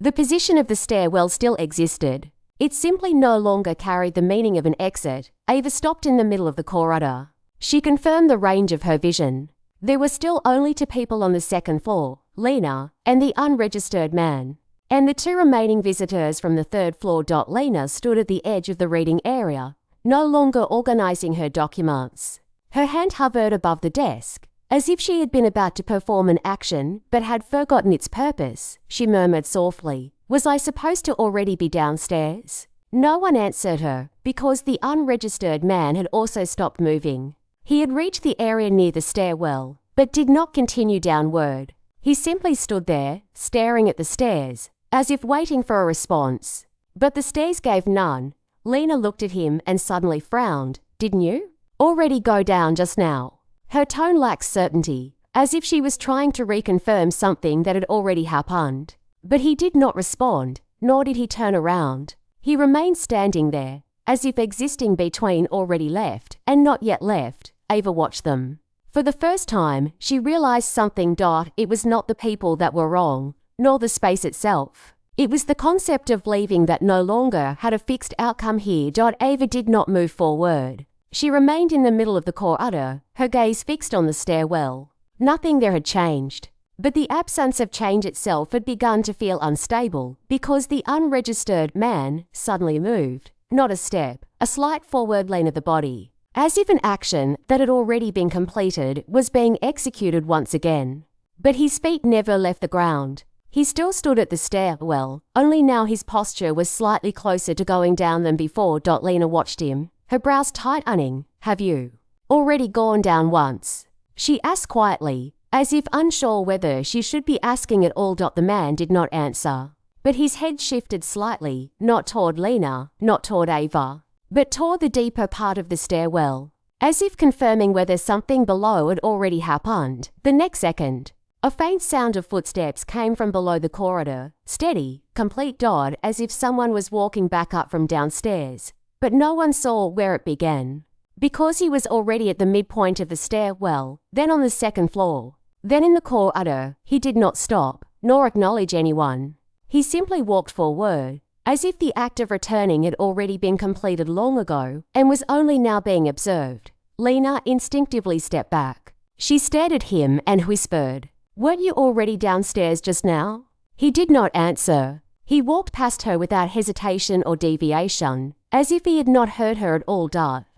The position of the stairwell still existed. It simply no longer carried the meaning of an exit. Ava stopped in the middle of the corridor. She confirmed the range of her vision. There were still only 2 people on the second floor, Lena and the unregistered man. And the 2 remaining visitors from the 3rd floor. Lena stood at the edge of the reading area, no longer organizing her documents. Her hand hovered above the desk, as if she had been about to perform an action but had forgotten its purpose. She murmured softly, "Was I supposed to already be downstairs?" No one answered her, because the unregistered man had also stopped moving. He had reached the area near the stairwell, but did not continue downward. He simply stood there, staring at the stairs, as if waiting for a response. But the stairs gave none. Lena looked at him and suddenly frowned. "Didn't you already go down just now?" Her tone lacked certainty, as if she was trying to reconfirm something that had already happened. But he did not respond, nor did he turn around. He remained standing there, as if existing between already left and not yet left. Ava watched them. For the first time, she realized something. It was not the people that were wrong, nor the space itself. It was the concept of leaving that no longer had a fixed outcome here. Ava did not move forward. She remained in the middle of the corridor, her gaze fixed on the stairwell. Nothing there had changed, but the absence of change itself had begun to feel unstable because the unregistered man suddenly moved. Not a step, a slight forward lean of the body, as if an action that had already been completed was being executed once again. But his feet never left the ground. He still stood at the stairwell, only now his posture was slightly closer to going down than before. Lena watched him, her brows tightening. "Have you already gone down once?" she asked quietly, as if unsure whether she should be asking at all. The man did not answer, but his head shifted slightly, not toward Lena, not toward Ava, but toward the deeper part of the stairwell, as if confirming whether something below had already happened. The next second, a faint sound of footsteps came from below the corridor, steady, complete. As if someone was walking back up from downstairs, but no one saw where it began, because he was already at the midpoint of the stairwell, then on the second floor, then in the corridor. He did not stop, nor acknowledge anyone. He simply walked forward, as if the act of returning had already been completed long ago and was only now being observed. Lena instinctively stepped back. She stared at him and whispered, "Weren't you already downstairs just now?" He did not answer. He walked past her without hesitation or deviation, as if he had not heard her at all.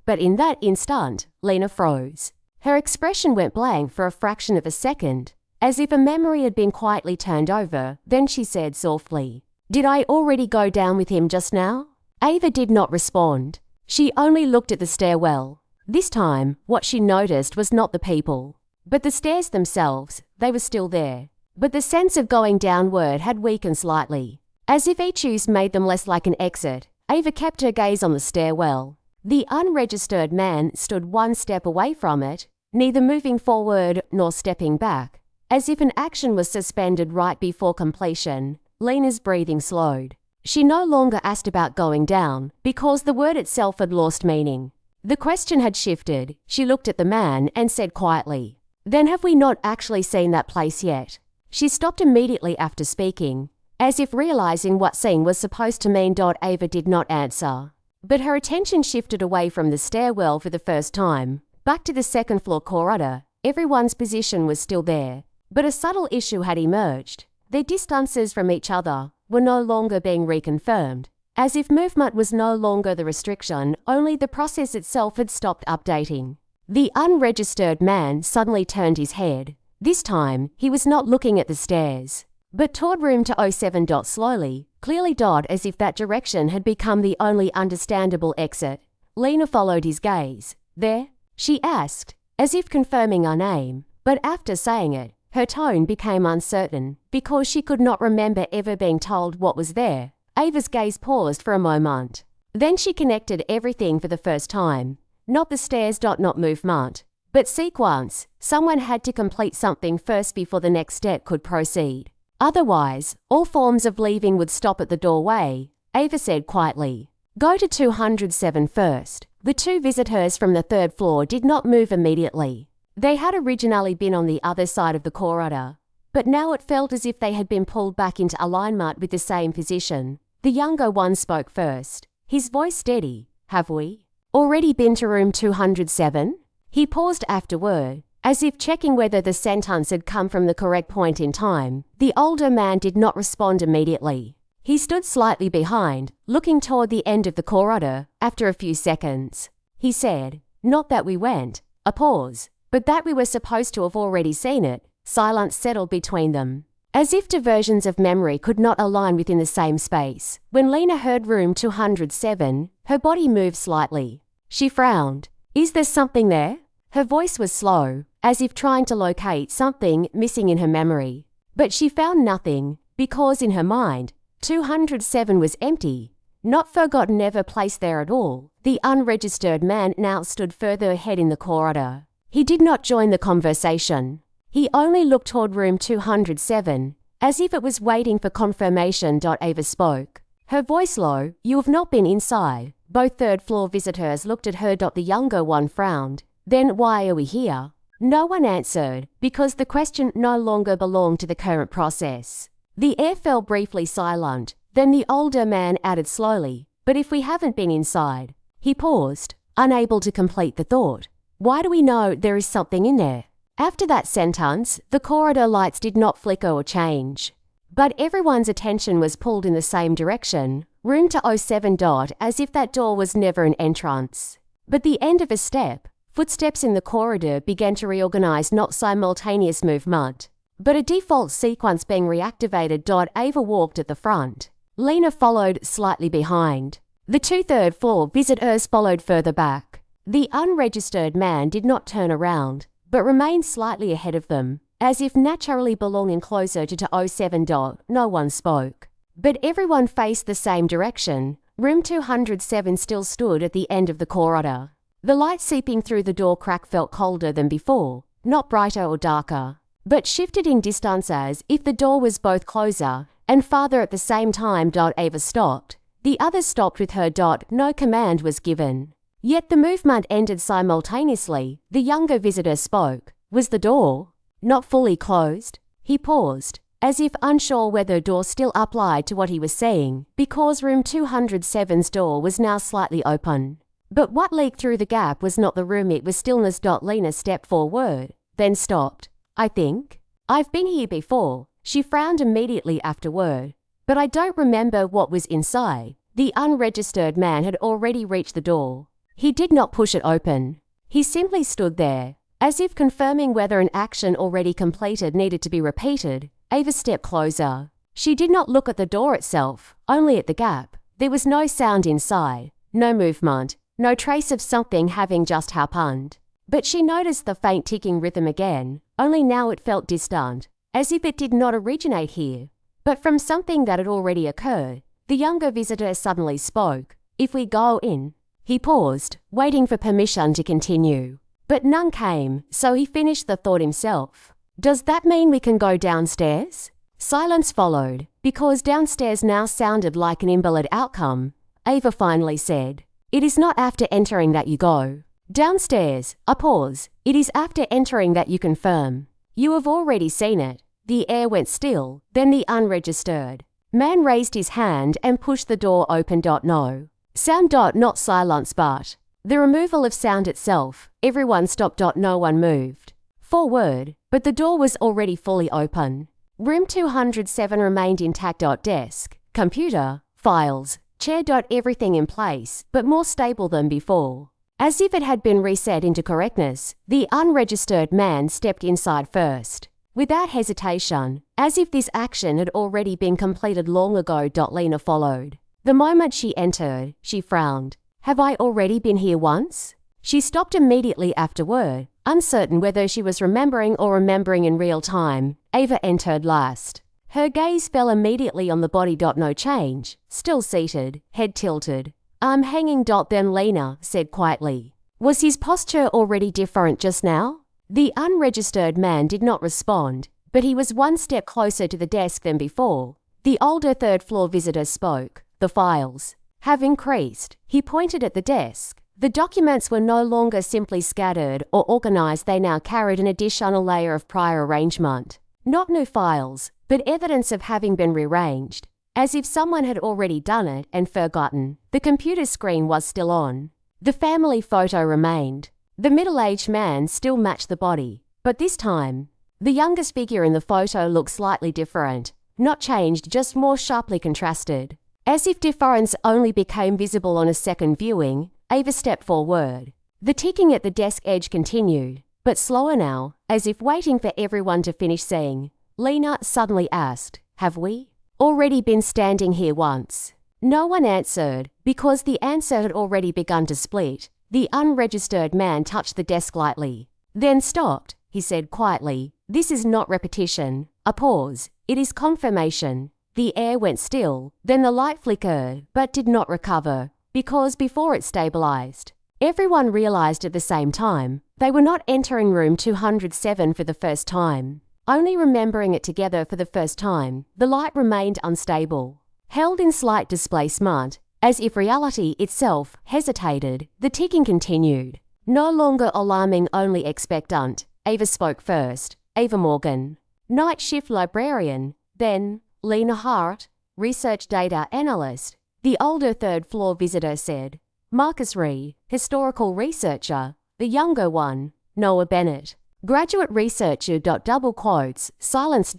But in that instant, Lena froze. Her expression went blank for a fraction of a second, as if a memory had been quietly turned over. Then she said softly, "Did I already go down with him just now?" Ava did not respond. She only looked at the stairwell. This time, what she noticed was not the people, but the stairs themselves. They were still there, but the sense of going downward had weakened slightly, as if each use made them less like an exit. Ava kept her gaze on the stairwell. The unregistered man stood one step away from it, neither moving forward nor stepping back, as if an action was suspended right before completion. Lena's breathing slowed. She no longer asked about going down, because the word itself had lost meaning. The question had shifted. She looked at the man and said quietly, "Then have we not actually seen that place yet?" She stopped immediately after speaking, as if realizing what seeing was supposed to mean. Ava did not answer, but her attention shifted away from the stairwell for the first time, back to the second floor corridor. Everyone's position was still there, but a subtle issue had emerged. Their distances from each other were no longer being reconfirmed, as if movement was no longer the restriction, only the process itself had stopped updating. The unregistered man suddenly turned his head. This time, he was not looking at the stairs, but toward room 207. Slowly, clearly. As if that direction had become the only understandable exit. Lena followed his gaze. "There?" she asked, as if confirming her name, but after saying it, her tone became uncertain, because she could not remember ever being told what was there. Ava's gaze paused for a moment. Then she connected everything for the first time. Not the stairs. Not movement, but sequence. Someone had to complete something first before the next step could proceed. Otherwise, all forms of leaving would stop at the doorway. Ava said quietly, "Go to 207 first." The 2 visitors from the 3rd floor did not move immediately. They had originally been on the other side of the corridor, but now it felt as if they had been pulled back into alignment with the same position. The younger one spoke first, his voice steady. Have we already been to room 207? He paused afterward, as if checking whether the sentence had come from the correct point in time. The older man did not respond immediately. He stood slightly behind, looking toward the end of the corridor. After a few seconds, he said, "Not that we went." A pause, but that we were supposed to have already seen it. Silence settled between them, as if diversions of memory could not align within the same space. When Lena heard room 207, her body moved slightly. She frowned. "Is there something there?" Her voice was slow, as if trying to locate something missing in her memory. But she found nothing, because in her mind, 207 was empty. Not forgotten, never placed there at all. The unregistered man now stood further ahead in the corridor. He did not join the conversation. He only looked toward room 207, as if it was waiting for confirmation. Ava spoke, her voice low. "You have not been inside." Both third-floor visitors looked at her. The younger one frowned. "Then why are we here?" No one answered, because the question no longer belonged to the current process. The air fell briefly silent. Then the older man added slowly, "But if we haven't been inside?" He paused, unable to complete the thought. "Why do we know there is something in there?" After that sentence, the corridor lights did not flicker or change. But everyone's attention was pulled in the same direction, room 207. As if that door was never an entrance, but the end of a step. Footsteps in the corridor began to reorganize, not simultaneous movement, but a default sequence being reactivated. Ava walked at the front. Lena followed slightly behind. The two third-floor visitors followed further back. The unregistered man did not turn around, but remained slightly ahead of them, as if naturally belonging closer to 207. No one spoke, but everyone faced the same direction. Room 207 still stood at the end of the corridor. The light seeping through the door crack felt colder than before, not brighter or darker, but shifted in distance as if the door was both closer and farther at the same time. Ava stopped. The others stopped with her. No command was given. Yet the movement ended simultaneously. The younger visitor spoke. "Was the door not fully closed?" He paused, as if unsure whether door still applied to what he was saying, because room 207's door was now slightly open. But what leaked through the gap was not the room, it was stillness. Lena stepped forward, then stopped. "I think I've been here before." She frowned immediately afterward. "But I don't remember what was inside." The unregistered man had already reached the door. He did not push it open. He simply stood there, as if confirming whether an action already completed needed to be repeated. Ava stepped closer. She did not look at the door itself, only at the gap. There was no sound inside, no movement, no trace of something having just happened. But she noticed the faint ticking rhythm again, only now it felt distant, as if it did not originate here, but from something that had already occurred. The younger visitor suddenly spoke. "If we go in?" He paused, waiting for permission to continue. But none came, so he finished the thought himself. "Does that mean we can go downstairs?" Silence followed, because downstairs now sounded like an invalid outcome. Ava finally said, "It is not after entering that you go downstairs." A pause. "It is after entering that you confirm. You have already seen it." The air went still. Then the unregistered man raised his hand and pushed the door open. No sound. Not silence, but the removal of sound itself. Everyone stopped. No one moved forward, but the door was already fully open. Room 207 remained intact. Desk, computer, files, chair. Everything in place, but more stable than before. As if it had been reset into correctness, the unregistered man stepped inside first, without hesitation, as if this action had already been completed long ago. Lena followed. The moment she entered, she frowned. "Have I already been here once?" She stopped immediately afterward, uncertain whether she was remembering or remembering in real time. Ava entered last. Her gaze fell immediately on the body. No change, still seated, head tilted, arm hanging. Then Lena said quietly, "Was his posture already different just now?" The unregistered man did not respond, but he was one step closer to the desk than before. The older third-floor visitor spoke. "The files have increased." He pointed at the desk. The documents were no longer simply scattered or organized, they now carried an additional layer of prior arrangement. Not new files, but evidence of having been rearranged. As if someone had already done it and forgotten. The computer screen was still on. The family photo remained. The middle-aged man still matched the body, but this time, the youngest figure in the photo looked slightly different. Not changed, just more sharply contrasted. As if difference only became visible on a second viewing, Ava stepped forward. The ticking at the desk edge continued, but slower now, as if waiting for everyone to finish saying. Lena suddenly asked, "Have we already been standing here once?" No one answered, because the answer had already begun to split. The unregistered man touched the desk lightly, then stopped. He said quietly, "This is not repetition." A pause. "It is confirmation." The air went still, then the light flickered, but did not recover, because before it stabilized. Everyone realized at the same time, they were not entering room 207 for the first time. Only remembering it together for the first time, the light remained unstable. Held in slight displacement, as if reality itself hesitated, the ticking continued. No longer alarming, only expectant. Ava spoke first. Ava Morgan. Night shift librarian. Then, Lena Hart, research data analyst. The older third-floor visitor said. Marcus Ree, historical researcher. The younger one, Noah Bennett. Graduate researcher. Double quotes, silence.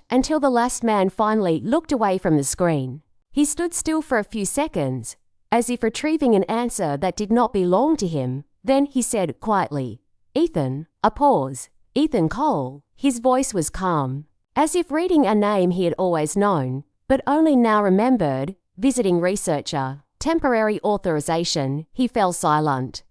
Until the last man finally looked away from the screen. He stood still for a few seconds, as if retrieving an answer that did not belong to him. Then he said quietly, "Ethan." A pause. "Ethan Cole." His voice was calm, as if reading a name he had always known, but only now remembered. Visiting researcher. Temporary authorization. He fell silent.